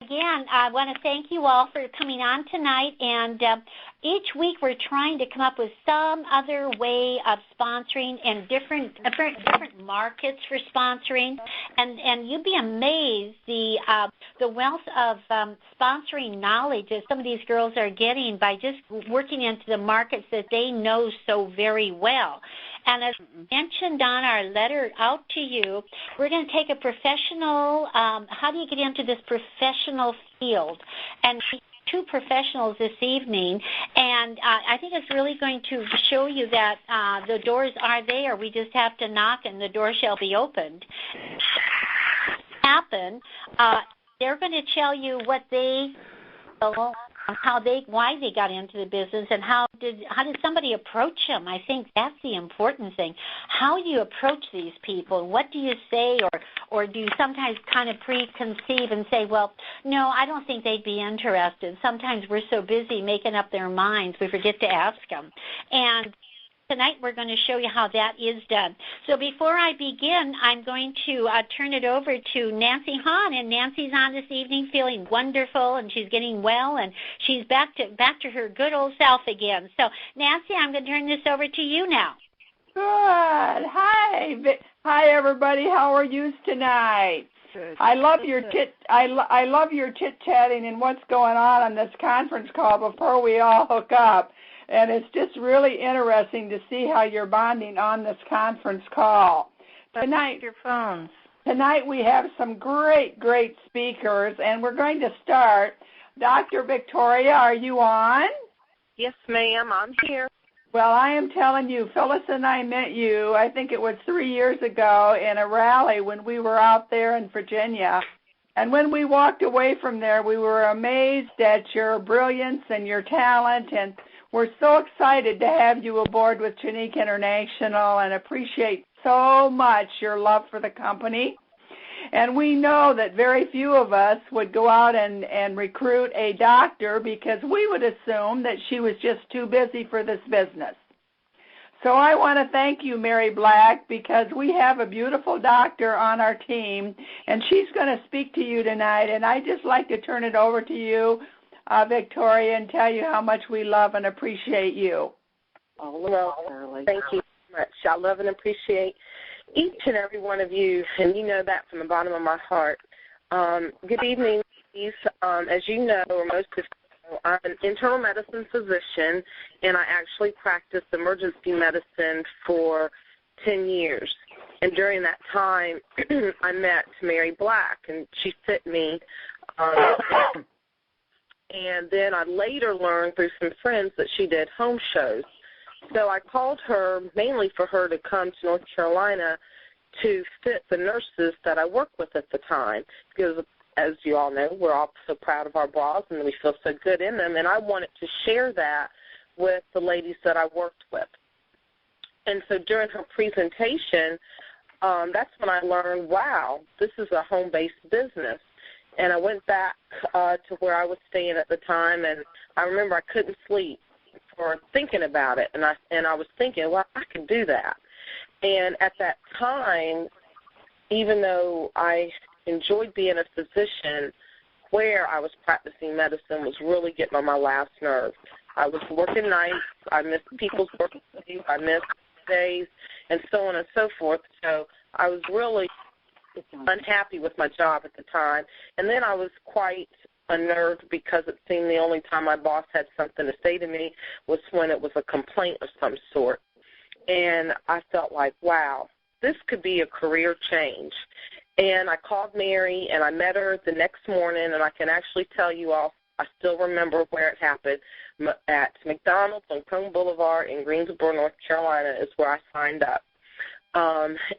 again, I want to thank you all for coming on tonight. And each week we're trying to come up with some other way of sponsoring and different markets for sponsoring. And you'd be amazed the wealth of sponsoring knowledge that some of these girls are getting by just working into the markets that they know so very well. And as mentioned on our letter out to you, we're going to take a professional, how do you get into this professional field? And two professionals this evening, and I think it's really going to show you that the doors are there. We just have to knock and the door shall be opened. They're going to tell you what they why they got into the business, and how did somebody approach them. I think that's the important thing. How do you approach these people? What do you say, or do you sometimes kind of preconceive and say, well, no, I don't think they'd be interested. Sometimes we're so busy making up their minds we forget to ask them. And tonight we're going to show you how that is done. So before I begin, I'm going to turn it over to Nancy Hahn, and Nancy's on this evening feeling wonderful, and she's getting well, and she's back to her good old self again. So Nancy, I'm going to turn this over to you now. Good. Hi everybody. How are you tonight? Good. I love your I love your chit-chatting and what's going on this conference call before we all hook up. And it's just really interesting to see how you're bonding on this conference call. Tonight, your phones. Tonight we have some great speakers, and we're going to start. Dr. Victoria, are you on? Yes, ma'am, I'm here. Well, I am telling you, Phyllis and I met you, I think it was 3 years ago, in a rally when we were out there in Virginia. And when we walked away from there, we were amazed at your brilliance and your talent, and we're so excited to have you aboard with Jeunique International and appreciate so much your love for the company. And we know that very few of us would go out and recruit a doctor because we would assume that she was just too busy for this business. So I want to thank you, Mary Black, because we have a beautiful doctor on our team, and she's going to speak to you tonight. And I'd just like to turn it over to you, Victoria, and tell you how much we love and appreciate you. Oh, well, thank you so much. I love and appreciate each and every one of you, and you know that from the bottom of my heart. Good evening, ladies. As you know, or most of you know, I'm an internal medicine physician, and I actually practiced emergency medicine for 10 years. And during that time, I met Mary Black, and she fit me. And then I later learned through some friends that she did home shows. So I called her mainly for her to come to North Carolina to fit the nurses that I worked with at the time. Because, as you all know, we're all so proud of our bras and we feel so good in them. And I wanted to share that with the ladies that I worked with. And so during her presentation, that's when I learned, wow, this is a home-based business. And I went back to where I was staying at the time, and I remember I couldn't sleep for thinking about it. And I was thinking, well, I could do that. And at that time, even though I enjoyed being a physician, where I was practicing medicine was really getting on my last nerve. I was working nights. I missed people's work days. I missed days, and so on and so forth. So I was really unhappy with my job at the time. And then I was quite unnerved because it seemed the only time my boss had something to say to me was when it was a complaint of some sort. And I felt like, wow, this could be a career change. And I called Mary, and I met her the next morning, and I can actually tell you all, I still remember where it happened. At McDonald's on Cone Boulevard in Greensboro, North Carolina is where I signed up.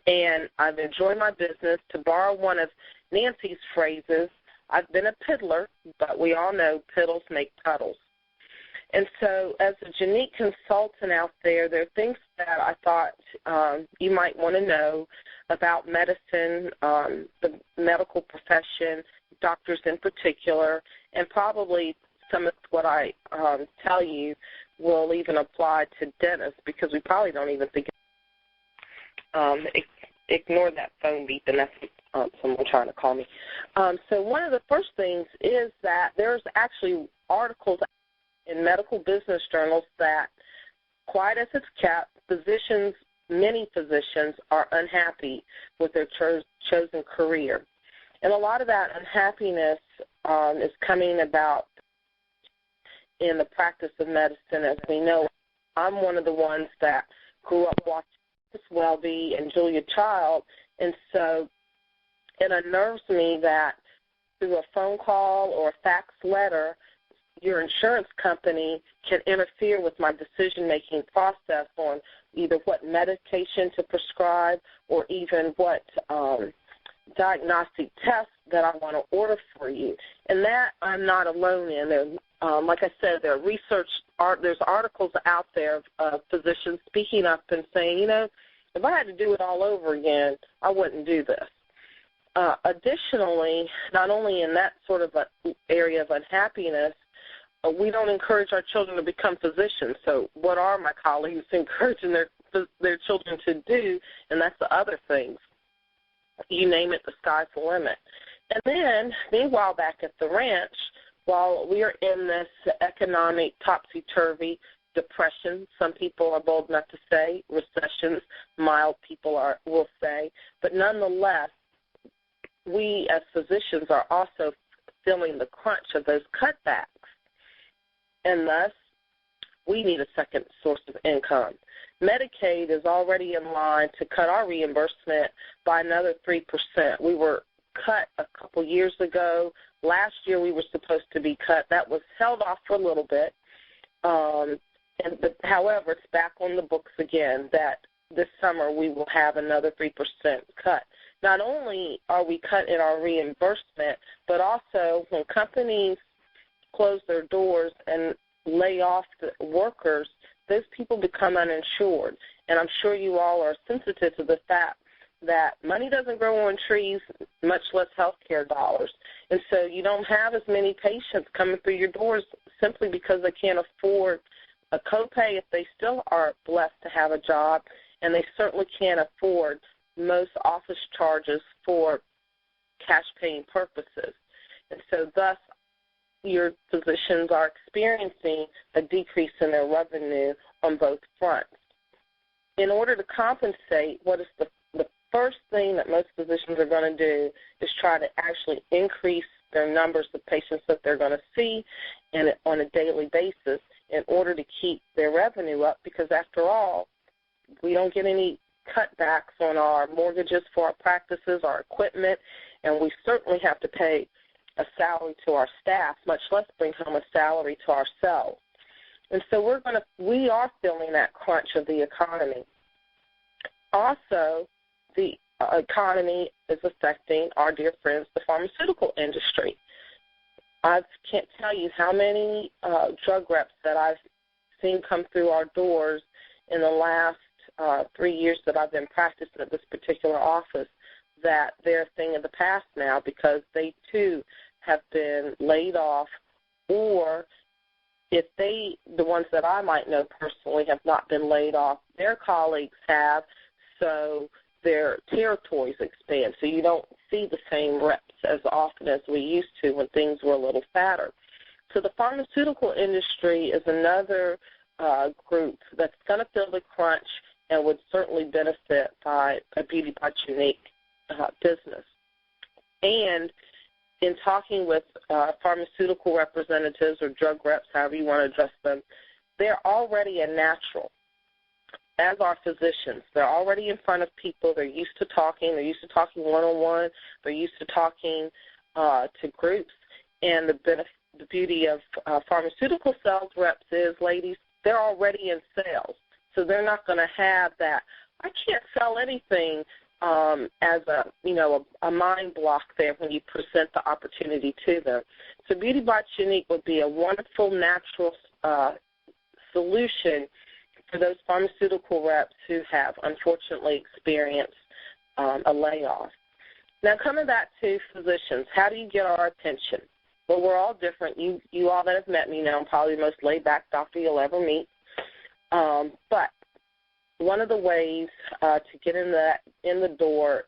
And I've enjoyed my business. To borrow one of Nancy's phrases, I've been a piddler, but we all know piddles make puddles. And so as a Jeunique consultant out there, there are things that I thought you might want to know about medicine, the medical profession, doctors in particular, and probably some of what I tell you will even apply to dentists because we probably don't even think ignore that phone beep, and that's someone trying to call me. So one of the first things is that there's actually articles in medical business journals that, quiet as it's kept, many physicians are unhappy with their chosen career. And a lot of that unhappiness is coming about in the practice of medicine. As we know, I'm one of the ones that grew up watching Miss Welby and Julia Child, and so it unnerves me that through a phone call or a fax letter, your insurance company can interfere with my decision-making process on either what medication to prescribe or even what diagnostic tests that I want to order for you. And that I'm not alone in. Like I said, there's articles out there of physicians speaking up and saying, if I had to do it all over again, I wouldn't do this. Additionally, not only in that sort of an area of unhappiness, we don't encourage our children to become physicians. So what are my colleagues encouraging their children to do? And that's the other things. You name it, the sky's the limit. And then, meanwhile, back at the ranch, while we are in this economic topsy-turvy depression, some people are bold enough to say, recessions, mild people will say, but nonetheless, we as physicians are also feeling the crunch of those cutbacks. And thus, we need a second source of income. Medicaid is already in line to cut our reimbursement by another 3%. We were cut a couple years ago. Last year we were supposed to be cut. That was held off for a little bit. But however, it's back on the books again that this summer we will have another 3% cut. Not only are we cut in our reimbursement, but also when companies close their doors and lay off the workers, those people become uninsured. And I'm sure you all are sensitive to the fact that money doesn't grow on trees, much less health care dollars. And so you don't have as many patients coming through your doors simply because they can't afford a copay if they still are blessed to have a job, and they certainly can't afford most office charges for cash-paying purposes. And so thus, your physicians are experiencing a decrease in their revenue on both fronts. In order to compensate, what is the first thing that most physicians are going to do is try to actually increase their numbers of patients that they're going to see and on a daily basis in order to keep their revenue up, because after all, we don't get any cutbacks on our mortgages for our practices, our equipment, and we certainly have to pay a salary to our staff, much less bring home a salary to ourselves. And so we are feeling that crunch of the economy. Also, the economy is affecting our dear friends, the pharmaceutical industry. I can't tell you how many drug reps that I've seen come through our doors in the last 3 years that I've been practicing at this particular office, that they're a thing of the past now because they, too, have been laid off, or if the ones that I might know personally have not been laid off, their colleagues have, so their territories expand. So you don't see the same reps as often as we used to when things were a little fatter. So the pharmaceutical industry is another group that's going to feel the crunch and would certainly benefit by a Beauty by Jeunique business. And in talking with pharmaceutical representatives or drug reps, however you want to address them, they're already a natural, as are physicians. They're already in front of people. They're used to talking. They're used to talking one-on-one. They're used to talking to groups. And the beauty of pharmaceutical sales reps is, ladies, they're already in sales. So they're not going to have that, I can't sell anything as a mind block there when you present the opportunity to them. So Beauty by Jeunique would be a wonderful natural solution for those pharmaceutical reps who have unfortunately experienced a layoff. Now coming back to physicians, how do you get our attention? Well, we're all different. You all that have met me know I'm probably the most laid-back doctor you'll ever meet. But one of the ways to get in the door